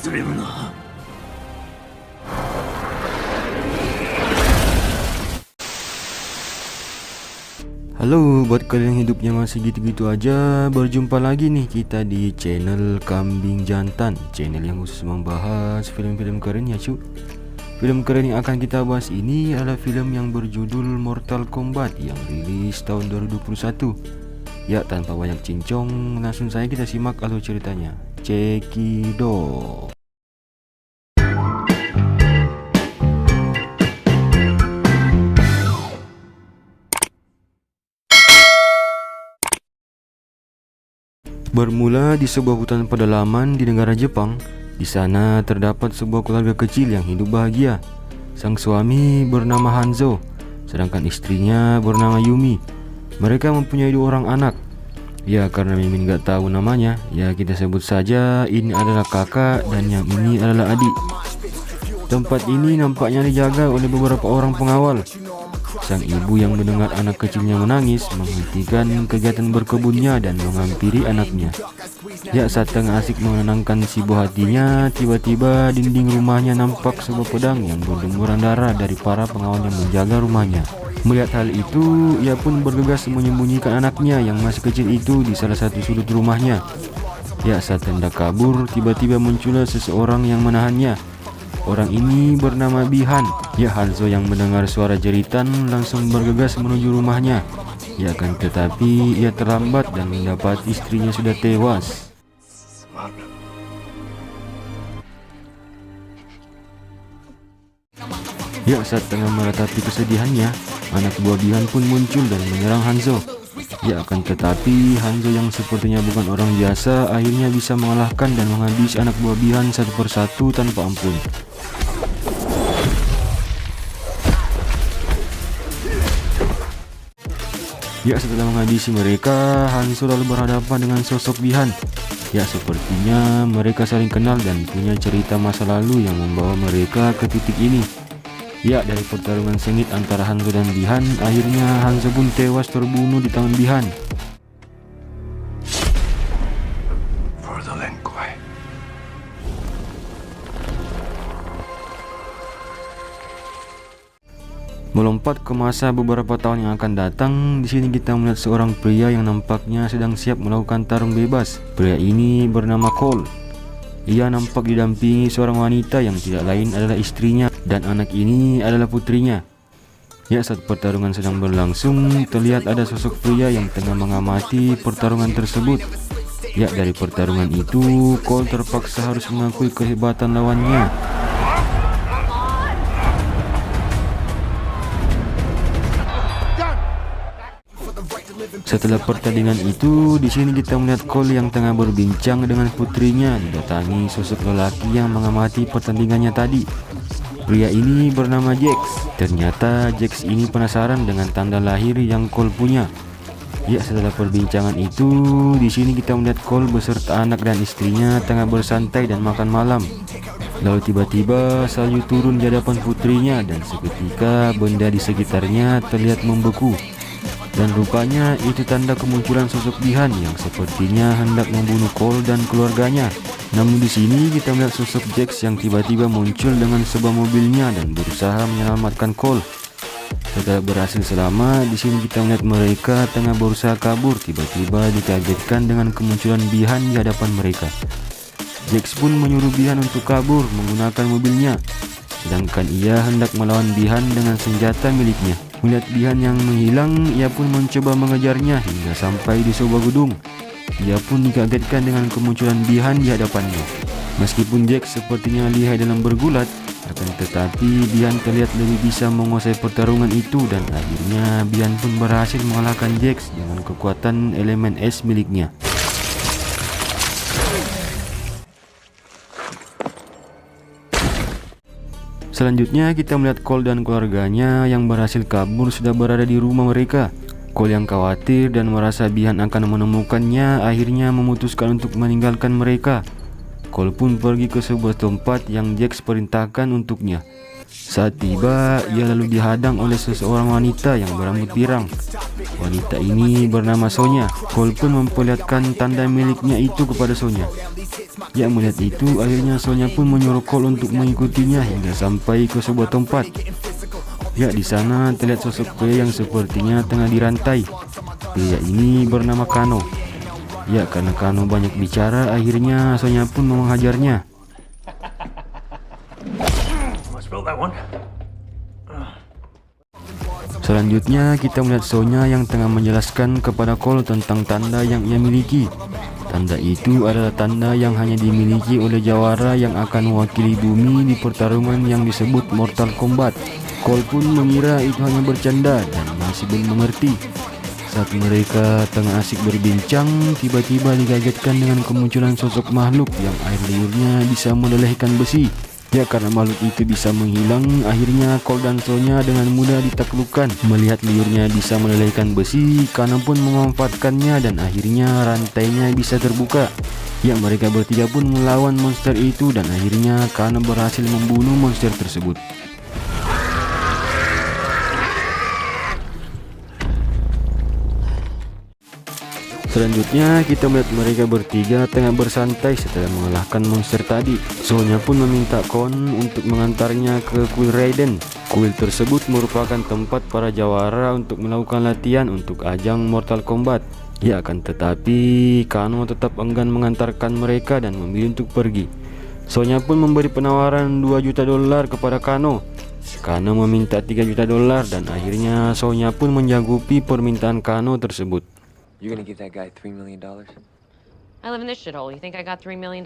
Halo, buat kalian yang hidupnya masih gitu-gitu aja, berjumpa lagi nih kita di channel Kambing Jantan, channel yang khusus membahas film-film keren ya cu. Film keren yang akan kita bahas ini adalah film yang berjudul Mortal Kombat yang rilis tahun 2021. Ya, tanpa banyak cincong, langsung saja kita simak alur ceritanya. Cekidot. Bermula di sebuah hutan pedalaman di negara Jepang. Di sana terdapat sebuah keluarga kecil yang hidup bahagia. Sang suami bernama Hanzo, sedangkan istrinya bernama Yumi. Mereka mempunyai 2 orang anak. Ya, karena Mimin gak tahu namanya, ya kita sebut saja ini adalah kakak dan yang ini adalah adik. Tempat ini nampaknya dijaga oleh beberapa orang pengawal. Sang ibu yang mendengar anak kecilnya menangis menghentikan kegiatan berkebunnya dan menghampiri anaknya. Ya, saat tengah asik menenangkan si buah hatinya, tiba-tiba dinding rumahnya nampak sebuah pedang yang berlumuran darah dari para pengawal yang menjaga rumahnya. Melihat hal itu, ia pun bergegas menyembunyikan anaknya yang masih kecil itu di salah satu sudut rumahnya. Ya, saat hendak kabur, tiba-tiba muncullah seseorang yang menahannya. Orang ini bernama Bihan. Ya, Hanzo yang mendengar suara jeritan langsung bergegas menuju rumahnya. Ya, akan tetapi ia terlambat dan mendapat istrinya sudah tewas. Ya, saat tengah meratapi kesedihannya, anak buah Bihan pun muncul dan menyerang Hanzo. Ya, akan tetapi Hanzo yang sepertinya bukan orang biasa akhirnya bisa mengalahkan dan menghabisi anak buah Bihan satu persatu tanpa ampun. Ya, setelah menghabisi mereka, Hanzo lalu berhadapan dengan sosok Bihan. Ya, sepertinya mereka saling kenal dan punya cerita masa lalu yang membawa mereka ke titik ini. Ya, dari pertarungan sengit antara Hanzo dan Bihan, akhirnya Hanzo pun tewas terbunuh di tangan Bihan. Melompat ke masa beberapa tahun yang akan datang, di sini kita melihat seorang pria yang nampaknya sedang siap melakukan tarung bebas. Pria ini bernama Cole. Ia nampak didampingi seorang wanita yang tidak lain adalah istrinya dan anak ini adalah putrinya. Ya, saat pertarungan sedang berlangsung, terlihat ada sosok pria yang tengah mengamati pertarungan tersebut. Ya, dari pertarungan itu, Cole terpaksa harus mengakui kehebatan lawannya. Setelah pertandingan itu, di sini kita melihat Cole yang tengah berbincang dengan putrinya didatangi sosok lelaki yang mengamati pertandingannya tadi. Pria ini bernama Jax. Ternyata Jax ini penasaran dengan tanda lahir yang Cole punya. Ya, setelah perbincangan itu, di sini kita melihat Cole beserta anak dan istrinya tengah bersantai dan makan malam. Lalu tiba-tiba salju turun di hadapan putrinya dan seketika benda di sekitarnya terlihat membeku. Dan rupanya itu tanda kemunculan sosok Bihan yang sepertinya hendak membunuh Cole dan keluarganya. Namun di sini kita melihat sosok Jax yang tiba-tiba muncul dengan sebuah mobilnya dan berusaha menyelamatkan Cole. Setelah berhasil selamat, di sini kita melihat mereka tengah berusaha kabur. Tiba-tiba dikagetkan dengan kemunculan Bihan di hadapan mereka. Jax pun menyuruh Bihan untuk kabur menggunakan mobilnya, sedangkan ia hendak melawan Bihan dengan senjata miliknya. Melihat Bihan yang menghilang, ia pun mencoba mengejarnya hingga sampai di sebuah gedung. Ia pun dikagetkan dengan kemunculan Bihan di hadapannya. Meskipun Jax sepertinya lihai dalam bergulat, akan tetapi Bihan terlihat lebih bisa menguasai pertarungan itu dan akhirnya Bihan pun berhasil mengalahkan Jax dengan kekuatan elemen es miliknya. Selanjutnya kita melihat Cole dan keluarganya yang berhasil kabur sudah berada di rumah mereka. Cole yang khawatir dan merasa Bihan akan menemukannya akhirnya memutuskan untuk meninggalkan mereka. Cole pun pergi ke sebuah tempat yang Jax perintahkan untuknya. Saat tiba, ia lalu dihadang oleh seseorang wanita yang berambut pirang. Wanita ini bernama Sonya. Cole pun memperlihatkan tanda miliknya itu kepada Sonya. Ya, melihat itu, akhirnya Sonya pun menyuruh Cole untuk mengikutinya hingga sampai ke sebuah tempat. Ya, di sana terlihat sosok pria yang sepertinya tengah dirantai. Pria ini bernama Kano. Ya, karena Kano banyak bicara, akhirnya Sonya pun menghajarnya. Selanjutnya kita melihat Sonya yang tengah menjelaskan kepada Cole tentang tanda yang ia miliki. Tanda itu adalah tanda yang hanya dimiliki oleh jawara yang akan mewakili bumi di pertarungan yang disebut Mortal Kombat. Cole pun mengira itu hanya bercanda dan masih belum mengerti. Saat mereka tengah asik berbincang, tiba-tiba dikagetkan dengan kemunculan sosok makhluk yang air liurnya bisa melelehkan besi. Ya, karena makhluk itu bisa menghilang, akhirnya Cole dan Sonya dengan mudah ditaklukkan. Melihat liurnya bisa melelehkan besi, Kano pun memanfaatkannya dan akhirnya rantainya bisa terbuka. Ya, mereka bertiga pun melawan monster itu dan akhirnya Kano berhasil membunuh monster tersebut. Selanjutnya kita melihat mereka bertiga tengah bersantai setelah mengalahkan monster tadi. Sonya pun meminta Kon untuk mengantarnya ke kuil Raiden. Kuil tersebut merupakan tempat para jawara untuk melakukan latihan untuk ajang Mortal Kombat. Ya, akan tetapi Kano tetap enggan mengantarkan mereka dan memilih untuk pergi. Sonya pun memberi penawaran $2 juta kepada Kano. Kano meminta $3 juta dan akhirnya Sonya pun menjanggupi permintaan Kano tersebut. You're gonna give that guy $3 million? I live in this shithole. You think I got $3 million?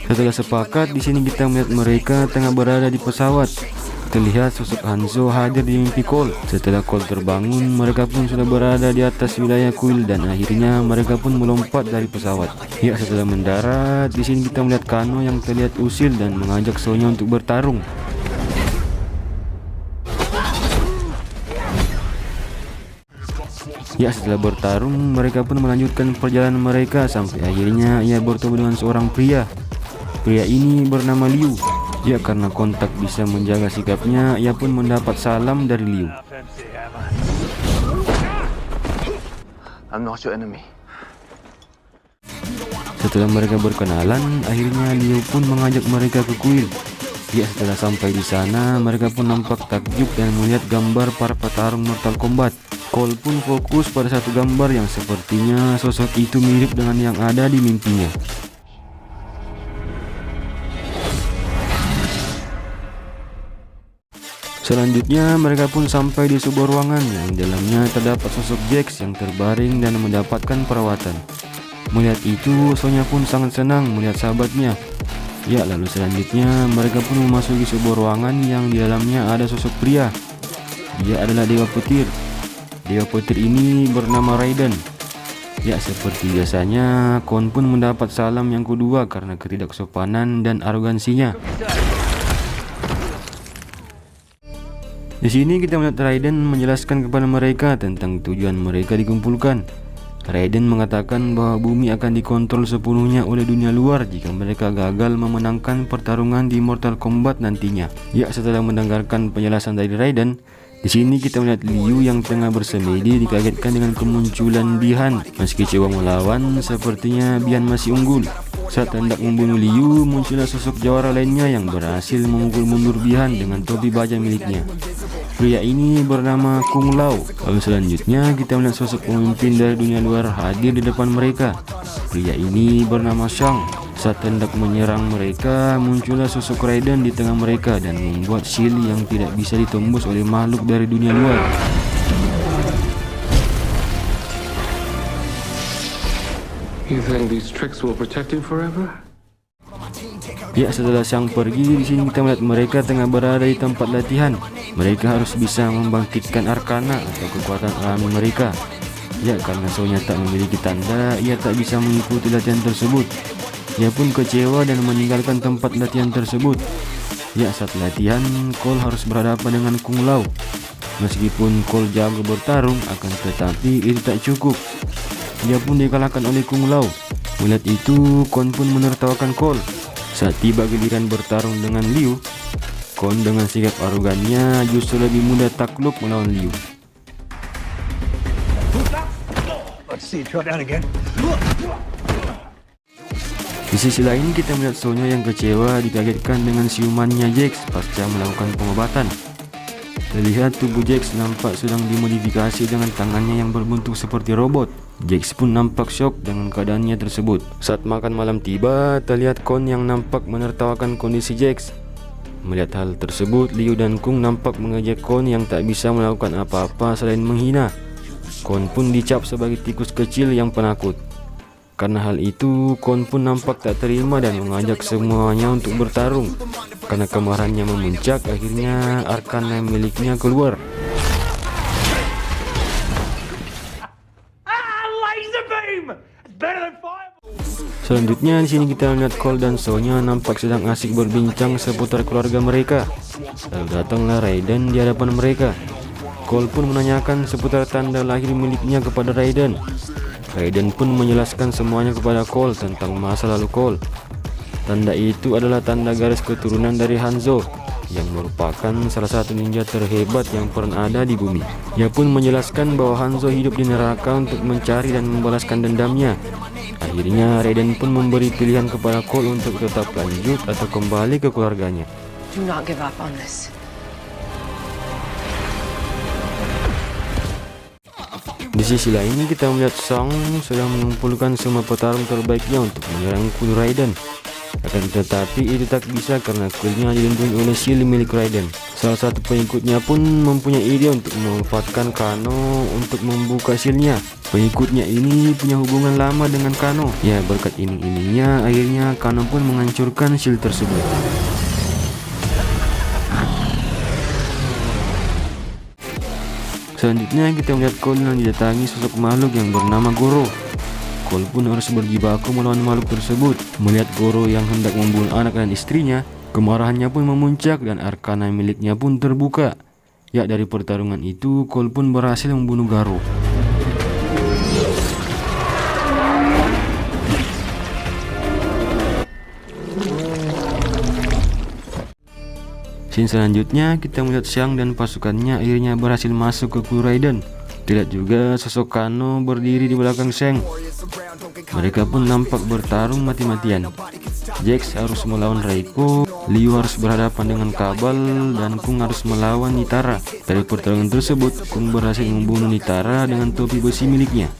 Setelah sepakat, di sini kita melihat mereka tengah berada di pesawat. Terlihat sosok Hanzo hadir di mimpi Cole. Setelah Cole terbangun, mereka pun sudah berada di atas wilayah kuil dan akhirnya mereka pun melompat dari pesawat. Ya, setelah mendarat, di sini kita melihat Kano yang terlihat usil dan mengajak Sonya untuk bertarung. Ya, setelah bertarung, mereka pun melanjutkan perjalanan mereka sampai akhirnya ia bertemu dengan seorang pria. Pria ini bernama Liu. Ya, karena kontak bisa menjaga sikapnya, ia pun mendapat salam dari Liu. I'm not your enemy. Setelah mereka berkenalan, akhirnya Liu pun mengajak mereka ke kuil. Ya, setelah sampai di sana, mereka pun nampak takjub dan melihat gambar para petarung Mortal Kombat. Cole pun fokus pada satu gambar yang sepertinya sosok itu mirip dengan yang ada di mimpinya. Selanjutnya mereka pun sampai di sebuah ruangan yang di dalamnya terdapat sosok Jax yang terbaring dan mendapatkan perawatan. Melihat itu, Sonya pun sangat senang melihat sahabatnya. Ya, lalu selanjutnya mereka pun memasuki sebuah ruangan yang di dalamnya ada sosok pria. Dia adalah Dewa Petir. Dewa Petir ini bernama Raiden. Ya, seperti biasanya, Kon pun mendapat salam yang kedua karena ketidaksopanan dan arogansinya. Di sini kita melihat Raiden menjelaskan kepada mereka tentang tujuan mereka dikumpulkan. Raiden mengatakan bahwa bumi akan dikontrol sepenuhnya oleh dunia luar jika mereka gagal memenangkan pertarungan di Mortal Kombat nantinya. Ya, setelah mendengarkan penjelasan dari Raiden, di sini kita melihat Liu yang tengah bersemedi dikagetkan dengan kemunculan Bihan. Meski coba melawan, sepertinya Bihan masih unggul. Saat hendak membunuh Liu, muncullah sosok jawara lainnya yang berhasil memukul mundur Bihan dengan topi baja miliknya. Pria ini bernama Kung Lao. Lalu selanjutnya kita melihat sosok pemimpin dari dunia luar hadir di depan mereka. Pria ini bernama Shang. Saat hendak menyerang mereka, muncullah sosok Raiden di tengah mereka dan membuat shield yang tidak bisa ditembus oleh makhluk dari dunia luar. You think these tricks will protect you forever? Ya, setelah Shang pergi, di sini kita melihat mereka tengah berada di tempat latihan. Mereka harus bisa membangkitkan arkana atau kekuatan alami mereka. Ya, karena Sonya tak memiliki tanda, ia tak bisa mengikuti latihan tersebut. Ia pun kecewa dan meninggalkan tempat latihan tersebut. Ya, saat latihan, Cole harus berhadapan dengan Kung Lao. Meskipun Cole jago bertarung, akan tetapi itu tak cukup. Ia pun dikalahkan oleh Kung Lao. Melihat itu, Kon pun menertawakan Cole. Saat tiba giliran bertarung dengan Liu, Kon dengan sikap arogannya justru lebih mudah takluk melawan Liu. Di sisi lain kita melihat Sonya yang kecewa dikagetkan dengan siumannya Jax pasca melakukan pengobatan. Terlihat tubuh Jax nampak sedang dimodifikasi dengan tangannya yang berbentuk seperti robot. Jax pun nampak syok dengan keadaannya tersebut. Saat makan malam tiba, terlihat Kon yang nampak menertawakan kondisi Jax. Melihat hal tersebut, Liu dan Kung nampak mengejek Kon yang tak bisa melakukan apa-apa selain menghina. Kon pun dicap sebagai tikus kecil yang penakut. Karena hal itu, Kon pun nampak tak terima dan mengajak semuanya untuk bertarung. Karena kemarahannya memuncak, akhirnya Arcana miliknya keluar. Selanjutnya di sini kita melihat Cole dan Sonya nampak sedang asik berbincang seputar keluarga mereka. Lalu datanglah Raiden di hadapan mereka. Cole pun menanyakan seputar tanda lahir miliknya kepada Raiden. Raiden pun menjelaskan semuanya kepada Cole tentang masa lalu Cole. Tanda itu adalah tanda garis keturunan dari Hanzo, yang merupakan salah satu ninja terhebat yang pernah ada di bumi. Ia pun menjelaskan bahwa Hanzo hidup di neraka untuk mencari dan membalaskan dendamnya. Akhirnya Raiden pun memberi pilihan kepada Cole untuk tetap lanjut atau kembali ke keluarganya. Do not give up on this. Di sisi lain kita melihat Sang sedang mengumpulkan semua petarung terbaiknya untuk menyerang kuil Raiden. Akan tetapi itu tak bisa karena kuilnya dilindungi oleh shield milik Raiden. Salah satu pengikutnya pun mempunyai ide untuk memanfaatkan Kano untuk membuka shieldnya. Pengikutnya ini punya hubungan lama dengan Kano. Ya, berkat iming-imingnya akhirnya Kano pun menghancurkan shield tersebut. Selanjutnya kita melihat Cole yang didatangi sosok makhluk yang bernama Goro. Cole pun harus berjibaku melawan makhluk tersebut. Melihat Goro yang hendak membunuh anak dan istrinya, kemarahannya pun memuncak dan Arcana miliknya pun terbuka. Ya, dari pertarungan itu Cole pun berhasil membunuh Goro. Scene selanjutnya kita melihat Xiang dan pasukannya akhirnya berhasil masuk ke kuil Raiden. Terlihat juga sosok Kano berdiri di belakang Xiang. Mereka pun nampak bertarung mati-matian. Jax harus melawan Reiko, Liu harus berhadapan dengan Kabal, dan Kung harus melawan Nitara. Dari pertarungan tersebut, Kung berhasil membunuh Nitara dengan topi besi miliknya.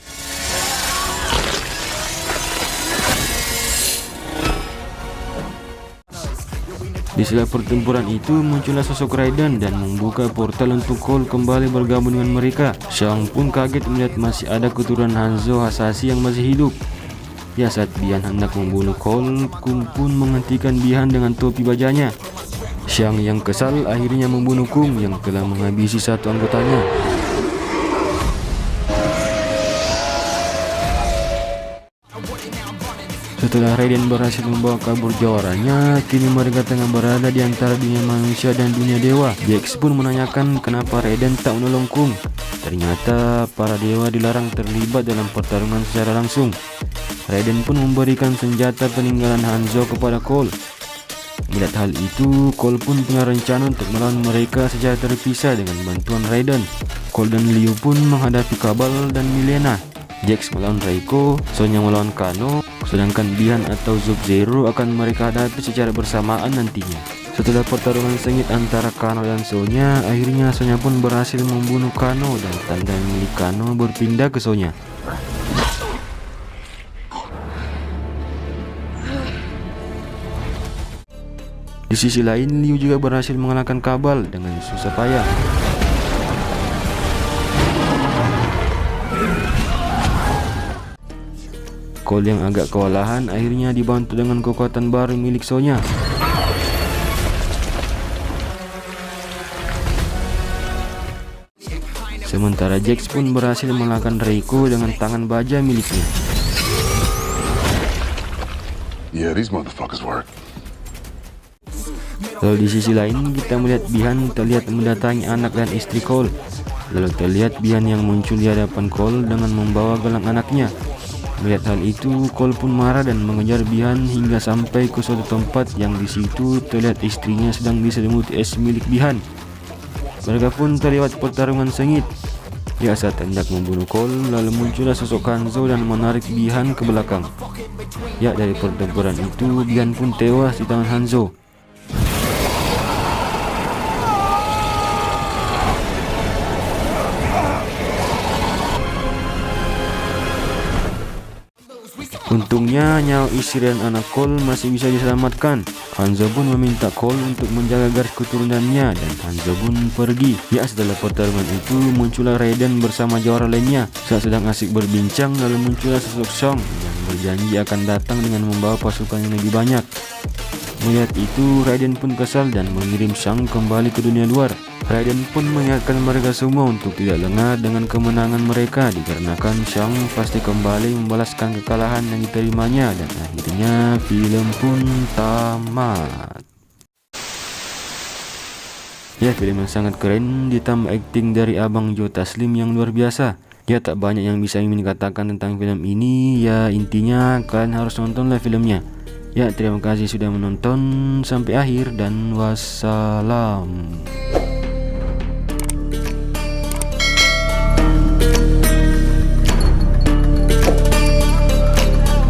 Di sela pertempuran itu muncullah sosok Raiden dan membuka portal untuk Cole kembali bergabung dengan mereka. Xiang pun kaget melihat masih ada keturunan Hanzo Hasashi yang masih hidup. Ya, saat Bihan hendak membunuh Cole, Kung pun menghentikan Bihan dengan topi bajanya. Xiang yang kesal akhirnya membunuh Kung yang telah menghabisi satu anggotanya. Setelah Raiden berhasil membawa kabur jawarannya, kini mereka tengah berada di antara dunia manusia dan dunia dewa. Jax pun menanyakan kenapa Raiden tak menolong Kung. Ternyata para dewa dilarang terlibat dalam pertarungan secara langsung. Raiden pun memberikan senjata peninggalan Hanzo kepada Cole. Melihat hal itu, Cole pun punya rencana untuk melawan mereka secara terpisah dengan bantuan Raiden. Cole dan Liu pun menghadapi Kabal dan Milena. Jax melawan Reiko, Sonya melawan Kano, sedangkan Bihan atau Sub-Zero akan mereka hadapi secara bersamaan nantinya. Setelah pertarungan sengit antara Kano dan Sonya, akhirnya Sonya pun berhasil membunuh Kano dan tanda milik Kano berpindah ke Sonya. Di sisi lain, Liu juga berhasil mengalahkan Kabal dengan susah payah. Cole yang agak kewalahan akhirnya dibantu dengan kekuatan baru milik Sonya. Sementara Jax pun berhasil mengalahkan Reiko dengan tangan baja miliknya. Yeah, these motherfuckers work. Lalu di sisi lain kita melihat Bihan terlihat mendatangi anak dan istri Cole. Lalu terlihat Bihan yang muncul di hadapan Cole dengan membawa gelang anaknya. Melihat hal itu, Cole pun marah dan mengejar Bihan hingga sampai ke suatu tempat yang di situ terlihat istrinya sedang diselimuti es milik Bihan. Mereka pun terlibat pertarungan sengit. Ya, saat hendak membunuh Cole, lalu muncullah sosok Hanzo dan menarik Bihan ke belakang. Ya, dari pertempuran itu Bihan pun tewas di tangan Hanzo. Untungnya nyawa istri dan anak Cole masih bisa diselamatkan. Hanzo pun meminta Cole untuk menjaga garis keturunannya dan Hanzo pun pergi. Ya, setelah pertarungan itu muncullah Raiden bersama jawara lainnya. Saat sedang asik berbincang, lalu muncullah sosok Shang yang berjanji akan datang dengan membawa pasukan yang lebih banyak. Melihat itu, Raiden pun kesal dan mengirim Shang kembali ke dunia luar. Raiden pun mengingatkan mereka semua untuk tidak lengah dengan kemenangan mereka, dikarenakan Shang pasti kembali membalaskan kekalahan yang diterimanya, dan akhirnya film pun tamat. Ya, film yang sangat keren, ditambah akting dari Abang Joe Taslim yang luar biasa. Ya, tak banyak yang bisa Mimin katakan tentang film ini. Ya, intinya kalian harus nontonlah filmnya. Ya, terima kasih sudah menonton sampai akhir dan wassalam.